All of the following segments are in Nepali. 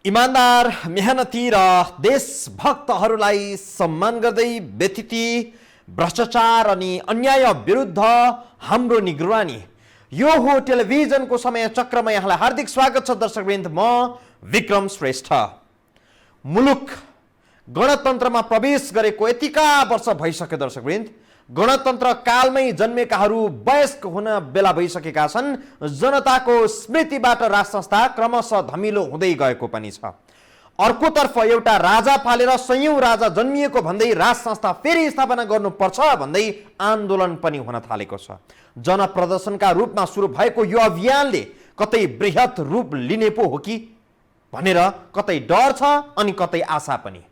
इमानदार, मेहनती र देशभक्तहरूलाई सम्मान गर्दै व्यतिथि भ्रष्टाचार अनि अन्याय विरुद्ध हाम्रो निगरानी। यो हो टेलिभिजनको समय चक्रमा यहाँलाई हार्दिक स्वागत छ दर्शकवृन्द। म विक्रम श्रेष्ठ। मुलुक गणतन्त्रमा प्रवेश गरेको यतिका वर्ष भइसक्यो दर्शकवृन्द। गणतन्त्र कालमै जन्मेकाहरू वयस्क हुन बेला भइसकेका छन्। जनताको स्मृतिबाट राज संस्था क्रमशः धमिलो हुँदै गएको पनि छ। अर्कोतर्फ एउटा राजा पालेर सयौं राजा जन्मिएको भन्दै राज संस्था फेरि स्थापना गर्नुपर्छ भन्दै आन्दोलन पनि हुन थालेको छ। जनप्रदर्शनका रूपमा सुरु भएको यो अभियानले कतै बृहत रूप लिने पो हो कि भनेर कतै डर छ अनि कतै आशा पनि।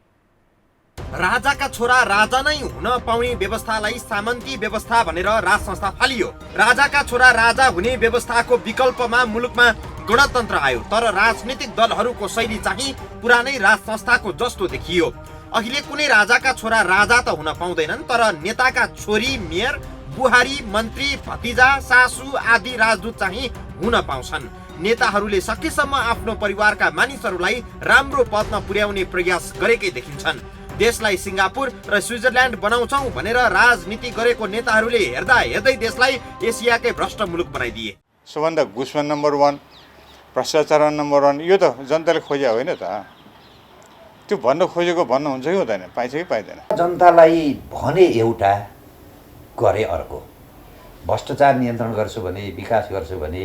राजाका छोरा राजा नै हुन पाउने व्यवस्थालाई सामन्ती व्यवस्था भनेर राज संस्था फालियो। राजाका छोरा राजा हुने व्यवस्थाको विकल्पमा मुलुकमा गणतन्त्र आयो। तर राजनीतिक दलहरूको शैली चाहिँ पुरानै राज संस्थाको जस्तो देखियो। अहिले कुनै राजाका छोरा राजा त हुन पाउँदैनन्, तर नेताका छोरी मेयर, बुहारी, मन्त्री, भतिजा, सासू आदि राजदूत चाहिँ हुन पाउँछन्। नेताहरूले सकेसम्म आफ्नो परिवारका मानिसहरूलाई राम्रो पदमा पुर्याउने प्रयास गरेकै देखिन्छन्। देशलाई सिङ्गापुर र स्विजरल्यान्ड बनाउँछौँ भनेर राजनीति गरेको नेताहरूले हेर्दा हेर्दै देशलाई एसियाकै भ्रष्ट मुलुक बनाइदिए। सबभन्दा घुसमा नम्बर 1, भ्रष्टाचार नम्बर 1, यो त जनताले खोजे होइन त। त्यो भन्न खोजेको भन्न हुन्छ कि हुँदैन, पाइन्छ कि पाइँदैन। जनतालाई भने एउटा गरे अर्को। भ्रष्टाचार नियन्त्रण गर्छु भने, विकास गर्छु भने,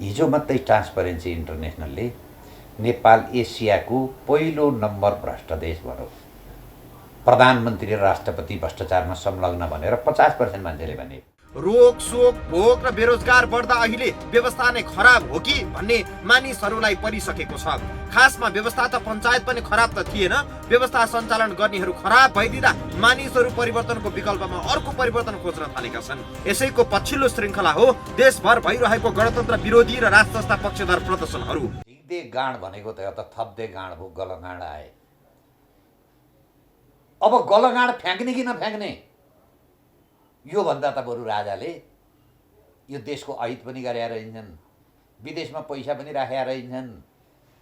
हिजो मात्रै ट्रान्सपरेन्सी इन्टरनेसनलले नेपाल एसियाको पहिलो नम्बर भ्रष्ट देश भन्यो। प्रधानमन्त्री र राष्ट्रपति भ्रष्टाचारमा संलग्न भनेर 50% मान्छेले भने। रोग, शोक, भोक र बेरोजगार बढ्दा अहिले व्यवस्था नै खराब हो कि भन्ने मानिसहरूलाई परिसकेको छ। खासमा व्यवस्था त पञ्चायत पनि खराब त थिएन, व्यवस्था सञ्चालन गर्नेहरू खराब भइदिँदा मानिसहरू परिवर्तनको विकल्पमा अर्को परिवर्तन खोज्न थालेका छन्। यसैको पछिल्लो श्रृङ्खला हो देशभर भइरहेको गणतन्त्र विरोधी र राज संस्था पक्षधर प्रदर्शनहरू। झिक्दे गाँड भनेको त एउटा थप्दे गाँड हो, गलगाँड आए। अब गलगाँड फ्याँक्ने कि नफ्याँक्ने, यो भन्दा त बरु राजाले यो देशको ऐत पनि गरेर हिँड्छन्, विदेशमा पैसा पनि राखेर हिँड्छन्,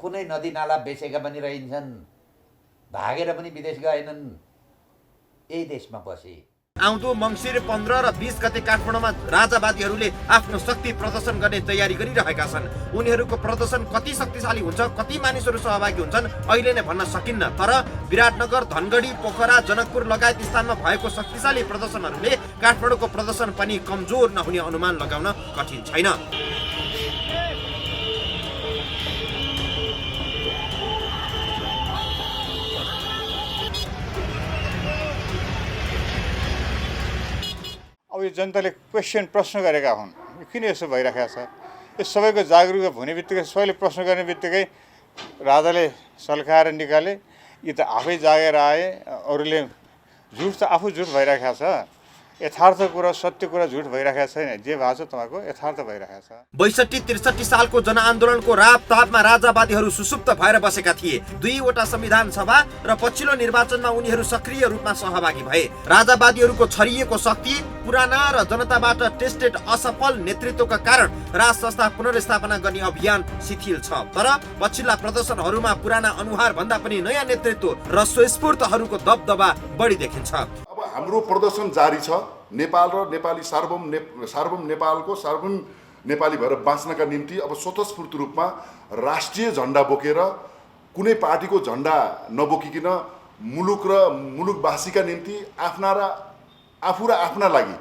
कुनै नदी नाला बेचेका पनि रहन्छन्, भागेर पनि विदेश गएनन्, यही देशमा बसे। आउँदो मङ्सिर 15 र 20 गते काठमाडौँमा राजावादीहरूले आफ्नो शक्ति प्रदर्शन गर्ने तयारी गरिरहेका छन्। उनीहरूको प्रदर्शन कति शक्तिशाली हुन्छ, कति मानिसहरू सहभागी हुन्छन् अहिले नै भन्न सकिन्न। तर विराटनगर, धनगढी, पोखरा, जनकपुर लगायत स्थानमा भएको शक्तिशाली प्रदर्शनहरूले काठमाडौँको प्रदर्शन पनि कमजोर नहुने अनुमान लगाउन कठिन छैन। अब यो जनताले प्रश्न गरेका हुन्, किन यसो भइरहेको छ? यो सबैको जागरुक हुने बित्तिकै, सबैले प्रश्न गर्ने बित्तिकै राजाले सल्काएर निकाले, यी त आफै जागेर आए। अरूले झुट त आफू झुट भइरहेको छ, यथार्थ कुरा, सत्य कुरा झुट भइरहेको छैन। जे भएको छ तपाईँको यथार्थ भइरहेको छ। 62-63 सालको जनआन्दोलनको रापतापमा राजावादीहरू सुसुप्त भएर बसेका थिए। 2वटा संविधान सभा र पछिल्लो निर्वाचनमा उनीहरू सक्रिय रूपमा सहभागी भए। राजावादीहरूको छरिएको शक्ति, पुराना र जनताबाट टेस्टेड असफल नेतृत्वका कारण राज संस्था पुनर्स्थापना गर्ने अभियान शिथिल छ। तर पछिल्ला प्रदर्शनहरूमा पुराना अनुहार भन्दा पनि नयाँ नेतृत्व र स्वस्फूर्तहरूको दबदबा बढी देखिन्छ। अब हाम्रो प्रदर्शन जारी छ। नेपाल र नेपाली सार्वभौम नेपालको सार्वभौम नेपाली भएर बाँच्नका निम्ति अब स्वतस्फूर्त रूपमा राष्ट्रिय झन्डा बोकेर, कुनै पार्टीको झन्डा नबोकिकन मुलुक र मुलुकवासीका निम्ति आफू र आफ्ना लागि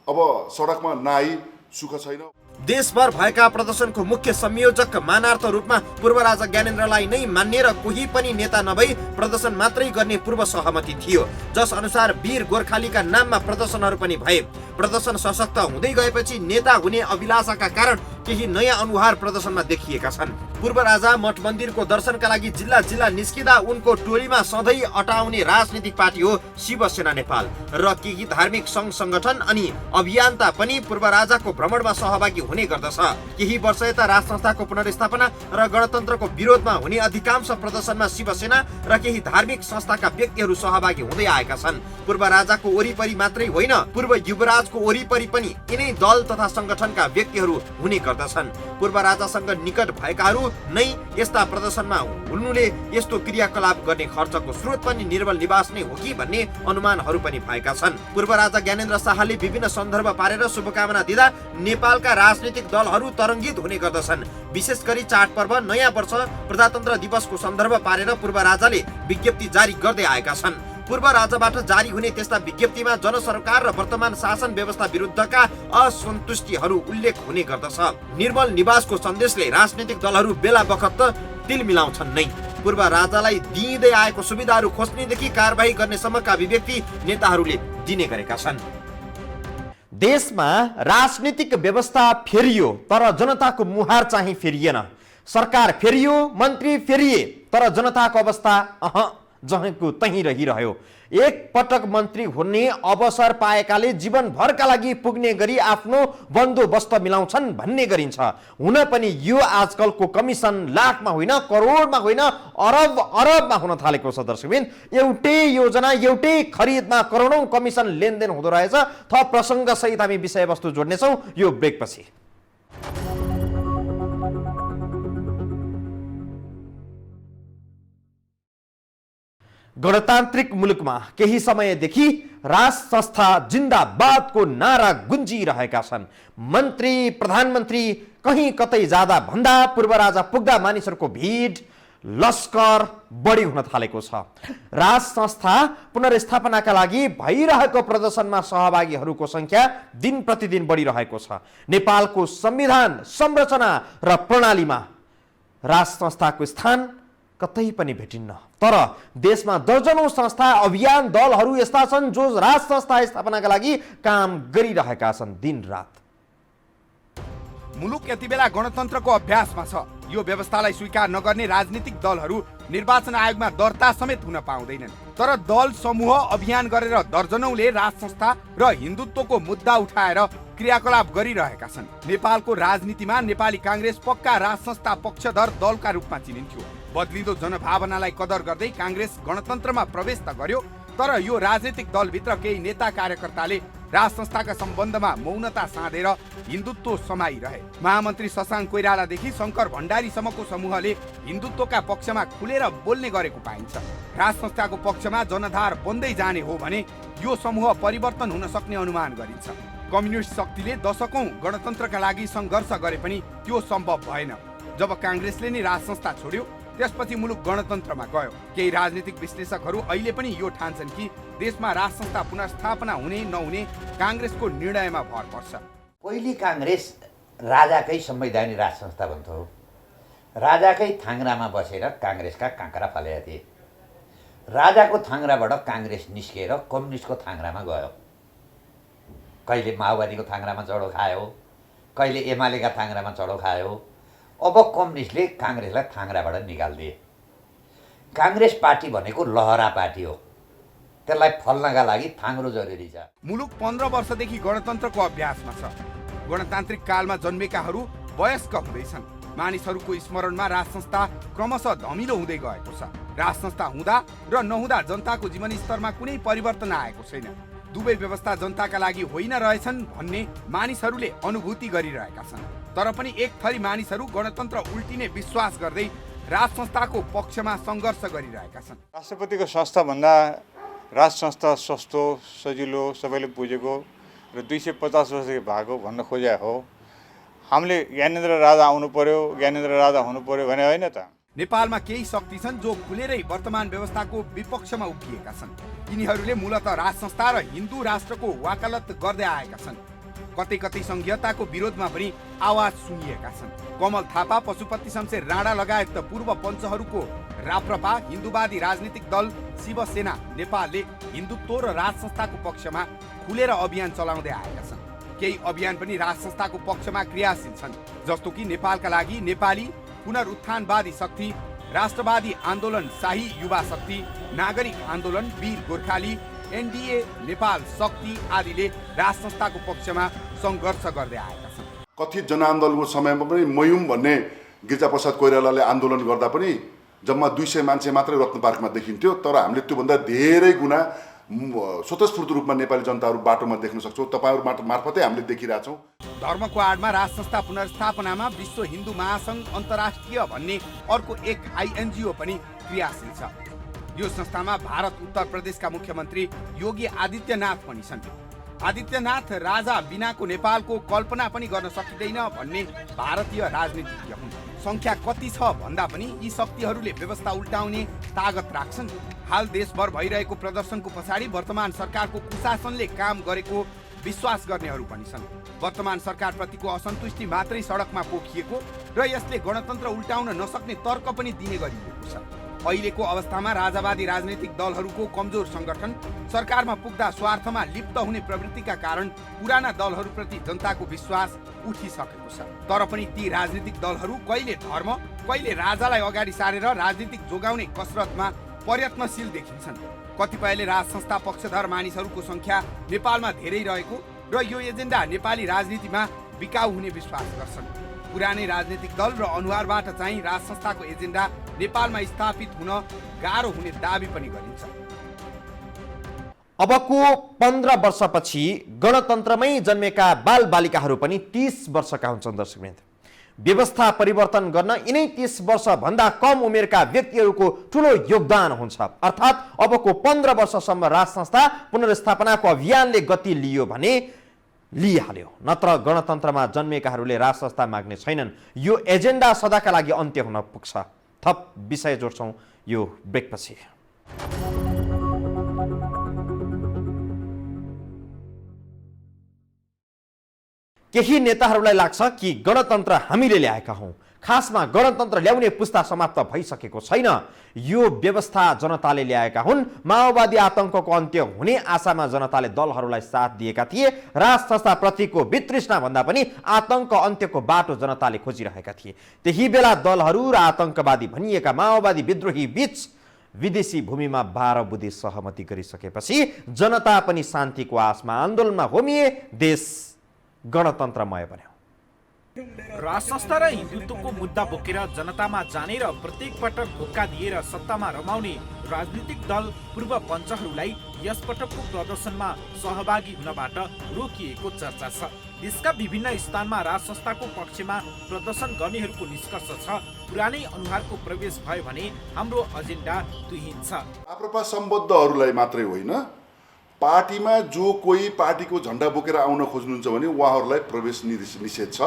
अब सडकमा नआई सुख छैन। देशभर भएका प्रदर्शनको मुख्य संयोजक मानार्थ रूपमा पूर्व राजा ज्ञानेन्द्रलाई नै मान्ने र कोही पनि नेता नभई प्रदर्शन मात्रै गर्ने पूर्व सहमति थियो, जस अनुसार वीर गोर्खालीका नाममा प्रदर्शनहरू पनि भए। प्रदर्शन सशक्त हुँदै गएपछि नेता हुने अभिलाषाका कारण केही नयाँ अनुहार प्रदर्शनमा देखिएका छन्। पूर्व राजा मठ मन्दिरको दर्शनका लागि जिल्ला जिल्ला निस्किँदा उनको टोलीमा सधैँ अटाउने राजनीतिक पार्टी हो शिवसेना नेपाल र केही धार्मिक सङ्घ सङ्गठन अनि अभियन्ता पनि पूर्व राजाको भ्रमणमा सहभागी हुने गर्दछ। केही वर्ष यता राज संस्थाको पुनर्स्थापना र गणतन्त्रको विरोधमा हुने अधिकांश प्रदर्शनमा शिवसेना र केही धार्मिक संस्थाका व्यक्तिहरू सहभागी हुँदै आएका छन्। पूर्व राजाको वरिपरि मात्रै होइन, पूर्व युवराज समाजको वरिपरि पनि यिनै दल तथा संगठनका व्यक्तिहरू हुने गर्दछन्। पूर्व राजासँग निकट भएकाहरू नै यस्ता प्रदर्शनमा हुनुले यस्तो क्रियाकलाप गर्ने खर्चको स्रोत पनि निर्मल निवास नै हो कि भन्ने अनुमानहरू पनि भएका छन्। पूर्व राजा ज्ञानेन्द्र शाहले विभिन्न सन्दर्भ पारेर शुभकामना दिँदा नेपालका राजनीतिक दलहरू तरङ्गित हुने गर्दछन्। विशेष गरी चाडपर्व, नयाँ वर्ष, प्रजातन्त्र दिवसको सन्दर्भ पारेर पूर्व राजाले विज्ञप्ति जारी गर्दै आएका छन्। पूर्व राजाबाट जारी हुने त्यस्ता विज्ञप्तिमा जनसरकार र वर्तमान शासन व्यवस्था विरुद्धका असन्तुष्टिहरू उल्लेख हुने गर्दछ। निर्मल निवासको सन्देशले राजनीतिक दलहरू बेला बखत तिल मिलाउँछन् नै। पूर्व राजालाई दिइँदै आएको सुविधाहरू खोज्नेदेखि कारबाही गर्नेसम्मका अभिव्यक्ति नेताहरूले दिने गरेका छन्। देशमा राजनीतिक व्यवस्था फेरियो तर जनताको मुहार चाहिँ फेरिएन। सरकार फेरियो, मन्त्री फेरिए, तर जनताको अवस्था जहीँको तहीँ रहिरह्यो। एक पटक मन्त्री हुने अवसर पाएकाले जीवनभरका लागि पुग्ने गरी आफ्नो बन्दोबस्त मिलाउँछन् भन्ने गरिन्छ। हुन पनि यो आजकलको कमिसन लाखमा होइन, करोडमा होइन, अरबमा हुन थालेको छ। दर्शकबिन, एउटै योजना, एउटै खरिदमा करोडौं कमिसन लेनदेन हुँदो रहेछ। थप प्रसङ्ग सहित हामी विषयवस्तु जोड्नेछौँ यो ब्रेकपछि। गणतान्त्रिक मुलुकमा केही समयदेखि राज संस्था जिन्दाबादको नारा गुन्जिरहेका छन्। मन्त्री, प्रधानमन्त्री कहीँ कतै जाँदा भन्दा पूर्व राजा पुग्दा मानिसहरूको भिड, लस्कर बढी हुन थालेको छ। राज संस्था पुनर्स्थापनाका लागि भइरहेको प्रदर्शनमा सहभागीहरूको संख्या दिन प्रतिदिन बढिरहेको छ। नेपालको संविधान, संरचना र प्रणालीमा राज संस्थाको स्थान कतै पनि भेटिन्न। तर देशमा दर्जनौं संस्था, अभियान, दलहरू यस्ता छन् जो राज संस्था स्थापनाका लागि काम गरिरहेका छन् दिन रात। मुलुक यति बेला गणतन्त्रको अभ्यासमा छ। यो व्यवस्थालाई स्वीकार नगर्ने राजनीतिक दलहरू निर्वाचन आयोगमा दर्ता समेत हुन पाउँदैनन्। तर दल, समूह, अभियान गरेर दर्जनौंले राज संस्था र हिन्दुत्वको मुद्दा उठाएर क्रियाकलाप गरिरहेका छन्। नेपालको राजनीतिमा नेपाली कांग्रेस पक्का राज संस्था पक्षधर दलका रूपमा चिनिन्थ्यो। बदलिँदो जनभावनालाई कदर गर्दै कांग्रेस गणतन्त्रमा प्रवेश त गर्यो, तर यो राजनीतिक दलभित्र केही नेता कार्यकर्ताले राज संस्थाका सम्बन्धमा मौनता साधेर हिन्दुत्व समाइरहे। महामन्त्री शशाङ्क कोइरालादेखि शङ्कर भण्डारीसम्मको समूहले हिन्दुत्वका पक्षमा खुलेर बोल्ने गरेको पाइन्छ। राज संस्थाको पक्षमा जनधार बन्दै जाने हो भने यो समूह परिवर्तन हुन सक्ने अनुमान गरिन्छ। कम्युनिस्ट शक्तिले दशकौं गणतन्त्रका लागि सङ्घर्ष गरे पनि त्यो सम्भव भएन। जब कांग्रेसले नै राज संस्था छोड्यो, त्यसपछि मुलुक गणतन्त्रमा गयो। केही राजनीतिक विश्लेषकहरू अहिले पनि यो ठान्छन् कि देशमा राज संस्था पुनर्स्थापना हुने नहुने कांग्रेसको निर्णयमा भर पर्छ। पहिले कांग्रेस राजाकै संवैधानिक राज संस्था भन्थ्यो। राजाकै थाङ्रामा बसेर कांग्रेसका काँक्रा फलेका थिए। राजाको थाङ्राबाट कांग्रेस निस्किएर कम्युनिस्टको थाङ्रामा गयो। कहिले माओवादीको थाङ्रामा चढो खायो, कहिले एमालेका थाङ्रामा चढो खायो। अब कम्युनिस्टले कांग्रेसलाई थाङ्राबाट निकालिदिए। कांग्रेस पार्टी भनेको लहरा पार्टी हो। त्यसलाई फल्नका लागि थाङ्रो जरुरी छ। मुलुक 15 वर्षदेखि गणतन्त्रको अभ्यासमा छ। गणतान्त्रिक कालमा जन्मेकाहरू वयस्क हुँदैछन्। मानिसहरूको स्मरणमा राज संस्था क्रमशः धमिलो हुँदै गएको छ। राज संस्था हुँदा र नहुँदा जनताको जीवनस्तरमा कुनै परिवर्तन आएको छैन। दुवै व्यवस्था जनताका लागि होइन रहेछन् भन्ने मानिसहरूले अनुभूति गरिरहेका छन्। तर पनि एक थरी मानिसहरू गणतन्त्र उल्टिने विश्वास गर्दै राज संस्थाको पक्षमा सङ्घर्ष गरिरहेका छन्। राष्ट्रपतिको संस्था भन्दा राज संस्था सस्तो, सजिलो, सबैले बुझेको र 250 वर्षदेखि भएको भन्न खोजे हो। हामीले ज्ञानेन्द्र राजा आउनु पर्यो, ज्ञानेन्द्र राजा हुनु पर्यो भने होइन त। नेपालमा केही शक्ति छन् जो खुलेरै वर्तमान व्यवस्थाको विपक्षमा उभिएका छन्। यिनीहरूले मूलतः राज संस्था र हिन्दू राष्ट्रको वकालत गर्दै आएका छन्। कतै कतै संघीयताको विरोधमा पनि आवाज सुनिएका छन्। कमल थापा, पशुपति शमशेर राणा लगायत पूर्व पञ्चहरूको राप्रपा, हिन्दूवादी राजनीतिक दल शिवसेना नेपालले हिन्दुत्व र राज संस्थाको पक्षमा खुलेर अभियान चलाउँदै आएका छन्। केही अभियान पनि राज संस्थाको पक्षमा क्रियाशील छन्, जस्तो कि नेपालका लागि नेपाली पुनरुत्थानवादी शक्ति, राष्ट्रवादी आन्दोलन शाही युवा शक्ति, नागरिक आन्दोलन वीर गोर्खाली, एनडीए नेपाल शक्ति आदिले राज संस्थाको पक्षमा सङ्घर्ष गर्दै आएका छन्। कथित जनआन्दोलनको समयमा पनि मयुम भन्ने गिरिजाप्रसाद कोइरालाले आन्दोलन गर्दा पनि जम्मा 200 मान्छे मात्रै रत्न पार्कमा देखिन्थ्यो। तर हामीले त्योभन्दा धेरै गुणा स्वतस्फूर्त रूपमा नेपाली जनताहरू बाटोमा देख्न सक्छौँ। तपाईँहरू मार्फतै हामीले देखिरहेछौँ। धर्मको आडमा राज संस्था पुनर्स्थापनामा विश्व हिन्दू महासङ्घ अन्तर्राष्ट्रिय भन्ने अर्को एक आइएनजिओ पनि क्रियाशील छ। यो संस्थामा भारत उत्तर प्रदेशका मुख्यमन्त्री योगी आदित्यनाथ पनि छन्। आदित्यनाथ राजा बिनाको नेपालको कल्पना पनि गर्न सकिँदैन भन्ने भारतीय राजनीतिज्ञ हुन्। संख्या कति छ भन्दा पनि यी शक्तिहरूले व्यवस्था उल्टाउने तागत राख्छन्। हाल देशभर भइरहेको प्रदर्शनको पछाडि वर्तमान सरकारको कुशासनले काम गरेको विश्वास गर्नेहरू पनि छन्। वर्तमान सरकारप्रतिको असन्तुष्टि मात्रै सडकमा पोखिएको र यसले गणतन्त्र उल्टाउन नसक्ने तर्क पनि दिने गरिएको छ। अहिलेको अवस्थामा राजावादी राजनैतिक दलहरूको कमजोर संगठन, सरकारमा पुग्दा स्वार्थमा लिप्त हुने प्रवृत्तिका कारण पुराना दलहरूप्रति जनताको विश्वास उठिसकेको छ। तर पनि ती राजनीतिक दलहरू कहिले धर्म, कहिले राजालाई अगाडि सारेर राजनीतिक जोगाउने कसरतमा प्रयत्नशील देखिन्छन्। कतिपयले राज संस्था पक्षधर मानिसहरूको संख्या नेपालमा धेरै रहेको र यो एजेन्डा नेपाली राजनीतिमा बिकाउ हुने विश्वास गर्छन्। पुरानै राजनीतिक दल र अनुहारबाट चाहिँ राज संस्थाको एजेन्डा नेपालमा स्थापित हुन गाह्रो हुने दाबी पनि गरिन्छ। अबको 15 वर्षपछि गणतन्त्रमै जन्मेका बालबालिकाहरू पनि 30 वर्षका हुन्छन्। दर्शकवृन्द, व्यवस्था परिवर्तन गर्न यिनै 30 वर्षभन्दा कम उमेरका व्यक्तिहरूको ठुलो योगदान हुन्छ। अर्थात् अबको 15 वर्षसम्म राज संस्था पुनर्स्थापनाको अभियानले गति लियो भने लिइहाल्यो, नत्र गणतन्त्रमा जन्मेकाहरूले राज संस्था माग्ने छैनन्। यो एजेन्डा सदाका लागि अन्त्य हुन पुग्छ। थप विषय जोड्छौँ यो ब्रेकपछि। केही नेताहरूलाई लाग्छ कि गणतन्त्र हामीले ल्याएका हौँ, खासमा गणतन्त्र ल्याउने पुस्ता समाप्त भइसकेको छैन, यो व्यवस्था जनताले ल्याएका हुन्। माओवादी आतंकको अन्त्य हुने आशामा जनताले दलहरूलाई साथ दिएका थिए। राज संस्थाप्रतिको वितृष्णा भन्दा पनि आतंक अन्त्यको बाटो जनताले खोजिरहेका थिए। त्यही बेला दलहरू र आतंकवादी भनिएका माओवादी विद्रोही बीच विदेशी भूमिमा 12 बुँदे सहमति गरिसकेपछि जनता पनि शान्तिको आशमा आन्दोलनमा होमिए। देश गणतन्त्रमय बन्यो। राज संस्था र हिन्दुत्वको मुद्दा बोकेर जनतामा जाने र प्रत्येक पटक धोका दिएर सत्तामा रमाउने राजनीतिक दल पूर्व पञ्चहरूलाई यस पटकको प्रदर्शनमा सहभागी हुनबाट रोकिएको चर्चा छ। देशका विभिन्न स्थानमा राज संस्थाको पक्षमा प्रदर्शन गर्नेहरूको निष्कर्ष छ, पुरानै अनुहारको प्रवेश भयो भने हाम्रो एजेन्डा तुहिन्छ। राप्रपा सम्बद्धहरूलाई मात्रै होइन, पार्टीमा जो कोही पार्टीको झन्डा बोकेर आउन खोज्नुहुन्छ भने उहाँहरूलाई प्रवेश निषेध छ,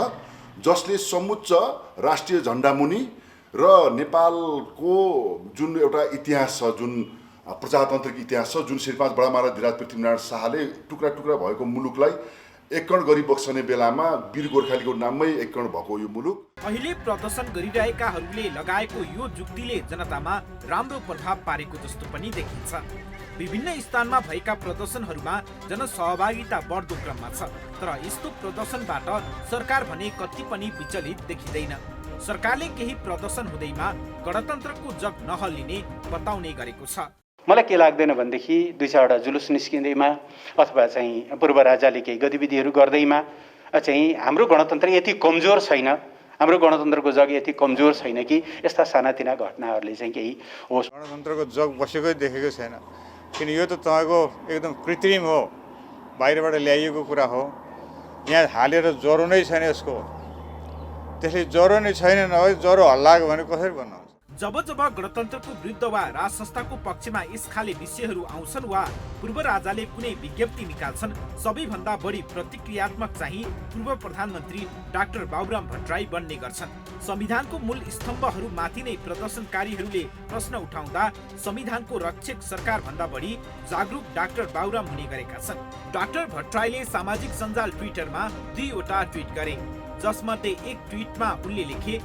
जसले समुच्च राष्ट्रिय झन्डा मुनि र नेपालको जुन एउटा इतिहास छ, जुन प्रजातान्त्रिक इतिहास छ, जुन श्रीपाँच बडामारा धीराज पृथ्वीनारायण शाहले टुक्रा टुक्रा भएको मुलुकलाई एककण गरी बक्सने बेलामा वीर गोर्खालीको नाममै एककण भएको यो मुलुक। अहिले प्रदर्शन गरिरहेकाहरूले लगाएको यो जुक्तिले जनतामा राम्रो प्रभाव पारेको जस्तो पनि देखिन्छ। विभिन्न स्थानमा भएका प्रदर्शनहरूमा जनसहभागिता बढ्दो क्रममा छ, तर यस्तो प्रदर्शनबाट सरकार भने कति पनि विचलित देखिँदैन। सरकारले केही प्रदर्शन हुँदैमा गणतन्त्रको जग नहल्लिने बताउने गरेको छ। मलाई के लाग्दैन भनेदेखि 2-4वटा जुलुस निस्किँदैमा अथवा चाहिँ पूर्व राजाले केही गतिविधिहरू गर्दैमा चाहिँ हाम्रो गणतन्त्र यति कमजोर छैन, हाम्रो गणतन्त्रको जग यति कमजोर छैन कि यस्ता सानातिना घटनाहरूले चाहिँ केही होस्। गणतन्त्रको जग बसेकै देखेको छैन, किन यो त तपाईँको एकदम कृत्रिम हो, बाहिरबाट ल्याइएको कुरा हो। यहाँ हालेर ज्वरो नै छैन यसको, त्यसले ज्वरो नै छैन, नभए ज्वरो हल्लाएको भने कसरी भन्नुहुन्छ? जब जब गणतन्त्रको विरुद्ध वा राज संस्थाको पक्षमा यस खाले विषयहरू आउँछन् वा पूर्व राजाले कुनै विज्ञप्ति निकाल्छन्, सबैभन्दा बढी प्रतिक्रियात्मक चाहिँ पूर्व प्रधानमन्त्री डाक्टर बाबुराम भट्टराई बन्ने गर्छन्। संविधानको मूल स्तम्भहरू माथि नै प्रदर्शनकारीहरूले प्रश्न उठाउँदा संविधानको रक्षक सरकार भन्दा बढी जागरुक डाक्टर बाबुराम हुने गरेका छन्। डाक्टर भट्टराईले सामाजिक सञ्जाल ट्विटरमा 2वटा ट्विट गरे, जसमध्ये एक ट्विटमा उनले लेखे,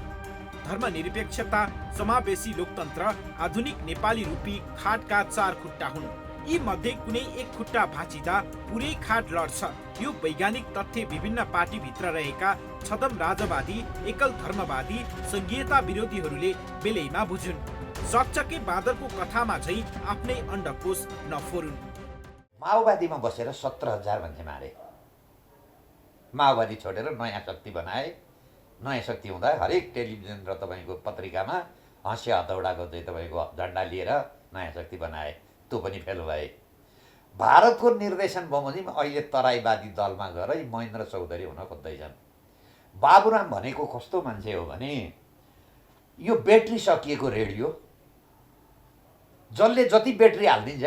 धर्मनिरपेक्षता, समावेशी लोकतन्त्र, आधुनिक नेपाली रूपी खाटका 4 खुट्टा हुन्। यी मध्ये कुनै एक खुट्टा भाँचिँदा पुरै खाट लड्छ। यो वैज्ञानिक तथ्य विभिन्न पार्टीभित्र रहेका छदम राजवादी, एकल धर्मवादी, संघीयता विरोधीहरूले बेलैमा बुझुन्। सक्छ कि बाँदरको कथामा झै आफ्नै अण्डकोष नफोरुन्। माओवादीमा बसेर 17,000 मान्छे मारे। माओवादी छोडेर नयाँ शक्ति बनाए। नयाँ शक्ति हुँदा हरेक टेलिभिजन र तपाईँको पत्रिकामा हँसिया हतौडाको चाहिँ तपाईँको झन्डा लिएर नयाँ शक्ति बनाए। त्यो पनि फेल भए। भारतको निर्देशन बमोजिम अहिले तराईवादी दलमा गएर महेन्द्र चौधरी हुन खोज्दैछन्। बाबुराम भनेको कस्तो मान्छे हो भने यो ब्याट्री सकिएको रेडियो जसले जति ब्याट्री हालिदिन्छ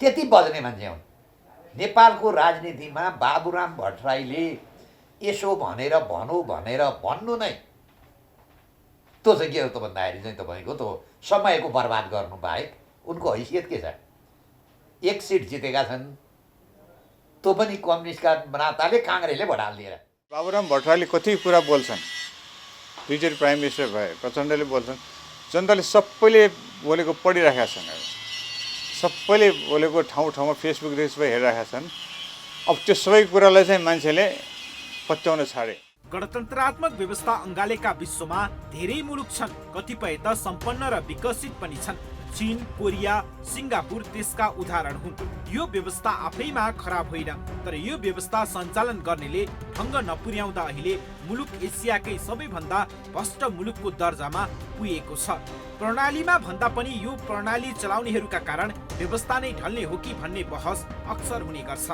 त्यति बज्ने मान्छे हुन्। नेपालको राजनीतिमा बाबुराम भट्टराईले यसो भनेर भनौँ भनेर भन्नु नै त्यो चाहिँ के हो त भन्दाखेरि चाहिँ तपाईँको त्यो समयको बर्बाद गर्नु बाहेक उनको हैसियत के छ? एक सिट जितेका छन्, त्यो पनि कम्युनिस्टका नाताले काङ्ग्रेसले भोट हालिदिएर। बाबुराम भट्टराईले कति कुरा बोल्छन्, दुईचोटि प्राइम मिनिस्टर भए, प्रचण्डले बोल्छन्, जनताले सबैले बोलेको पढिराखेका छन्, सबैले बोलेको ठाउँ ठाउँमा फेसबुकदेखि सबै हेरिरहेका छन्। अब त्यो सबै कुरालाई चाहिँ मान्छेले पत्याउन छाडे। गणतन्त्रात्मक व्यवस्था अङ्गालेका विश्वमा धेरै मुलुक छन्, कतिपय त सम्पन्न र विकसित पनि छन्। चीन, कोरिया, सिङ्गापुर त्यसका उदाहरण हुन्। यो व्यवस्था आफैमा खराब होइन, तर यो व्यवस्था सञ्चालन गर्नेले ढङ्ग नपुर्याउँदा अहिले मुलुक एसियाकै सबैभन्दा भ्रष्ट मुलुकको दर्जामा पुगेको छ। प्रणालीमा भन्दा पनि यो प्रणाली चलाउनेहरूका कारण व्यवस्था नै ढल्ने हो कि भन्ने बहस अक्सर हुने गर्छ।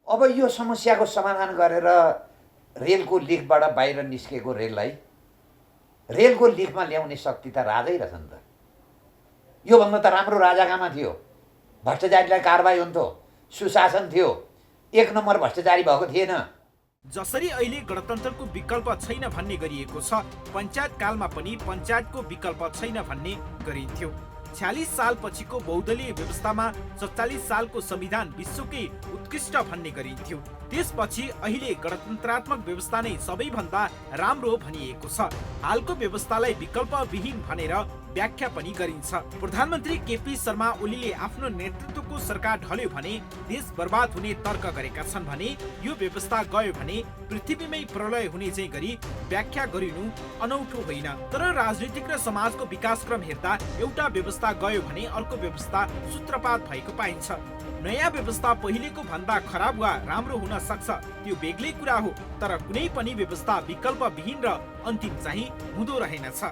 अब यो समस्याको समाधान गरेर रेलको लिकबाट बाहिर निस्केको रेलको लिकमा ल्याउने शक्ति त राजै रहेछ नि त। योभन्दा त राम्रो राजाकामा थियो, भ्रष्टाचारीलाई कारबाही हुन्थ्यो, सुशासन थियो, एक नम्बर भ्रष्टाचारी भएको थिएन। जसरी अहिले गणतन्त्रको विकल्प छैन भन्ने गरिएको छ, पञ्चायत कालमा पनि पञ्चायतको विकल्प छैन भन्ने गरिन्थ्यो। 46 साल पछिको बहुदलीय व्यवस्थामा 47 सालको संविधान विश्वकै उत्कृष्ट भन्ने गरिन्थ्यो। त्यसपछि अहिले गणतन्त्रात्मक व्यवस्था नै सबैभन्दा राम्रो भनिएको छ। हालको व्यवस्थालाई विकल्पविहीन भनेर व्याख्या पनि गरिन्छ। प्रधानमन्त्री केपी शर्मा ओलीले आफ्नो नेतृत्वको सरकार ढल्यो भने देश बर्बाद हुने तर्क गरेका छन् भने यो व्यवस्था गयो भने पृथ्वीमै प्रलय हुने चाहिँ गरी व्याख्या गरिनु अनौठो होइन। तर राजनीतिक र समाजको विकासक्रम हेर्दा एउटा व्यवस्था गयो भने अर्को व्यवस्था सूत्रपात भएको पाइन्छ। नयाँ व्यवस्था पहिलेको भन्दा खराब वा राम्रो हुन सक्छ, त्यो बेग्लै कुरा हो, तर कुनै पनि व्यवस्था विकल्पविहीन र अन्तिम चाहिँ हुँदो रहेनछ।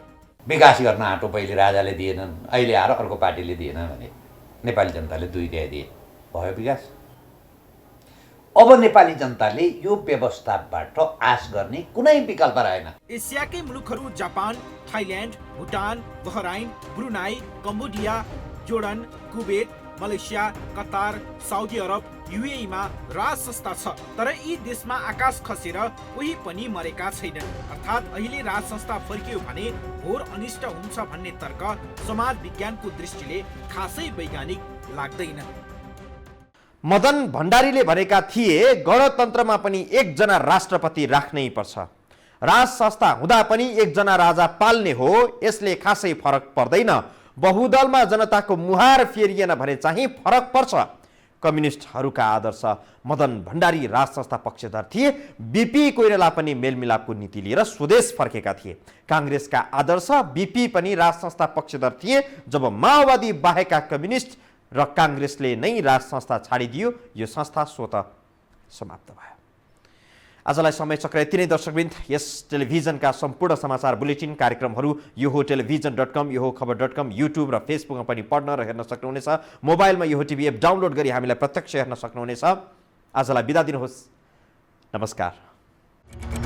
विकास गर्न आँटो पहिले राजाले दिएनन्, अहिले आएर अर्को पार्टीले दिएन भने नेपाली जनताले दुईटै दिए, भयो विकास। अब नेपाली जनताले यो व्यवस्थाबाट आश गर्ने कुनै विकल्प रहेन। एसियाकै मुलुकहरू Japan, Thailand, Bhutan, Bahrain, Brunei, Cambodia, Jordan, Kuwait, Malaysia, Qatar, Saudi Arabia, UAE मा राज संस्था छ, तर यी देशमा आकाश खसेर कोही पनि मरेका छैनन्। अर्थात् अहिले राज संस्था फर्कियो भने घोर अनिष्ट हुन्छ भन्ने तर्क समाज विज्ञानको दृष्टिले खासै वैज्ञानिक लाग्दैन। मदन भण्डारीले भनेका थिए गणतन्त्रमा पनि एकजना राष्ट्रपति राख्नै पर्छ, राज संस्था हुँदा पनि एकजना राजा पाल्ने हो, यसले खासै फरक पर्दैन। बहुदलमा जनताको मुहार फेरिएन भने चाहिँ फरक पर्छ। कम्युनिस्टहरूका आदर्श मदन भण्डारी राज संस्था पक्षधर थिए। बीपी कोइराला पनि मेलमिलापको नीति लिएर स्वदेश फर्केका थिए। काङ्ग्रेसका आदर्श बीपी पनि राज संस्था पक्षधर थिए। जब माओवादी बाहेकका कम्युनिस्ट र काङ्ग्रेसले नै राज संस्था छाडिदियो, यो संस्था स्वतः समाप्त भयो। आजलाई समय चक्र यति नै दर्शकवृन्द। यस टेलिभिजनका सम्पूर्ण समाचार बुलेटिन कार्यक्रमहरू यो हो टेलिभिजन.com, यो हो खबर.com, युट्युब र फेसबुकमा पनि पढ्न र हेर्न सक्नुहुनेछ। मोबाइलमा यो टिभी एप डाउनलोड गरी हामीलाई प्रत्यक्ष हेर्न सक्नुहुनेछ। आजलाई बिदा दिनुहोस्, नमस्कार।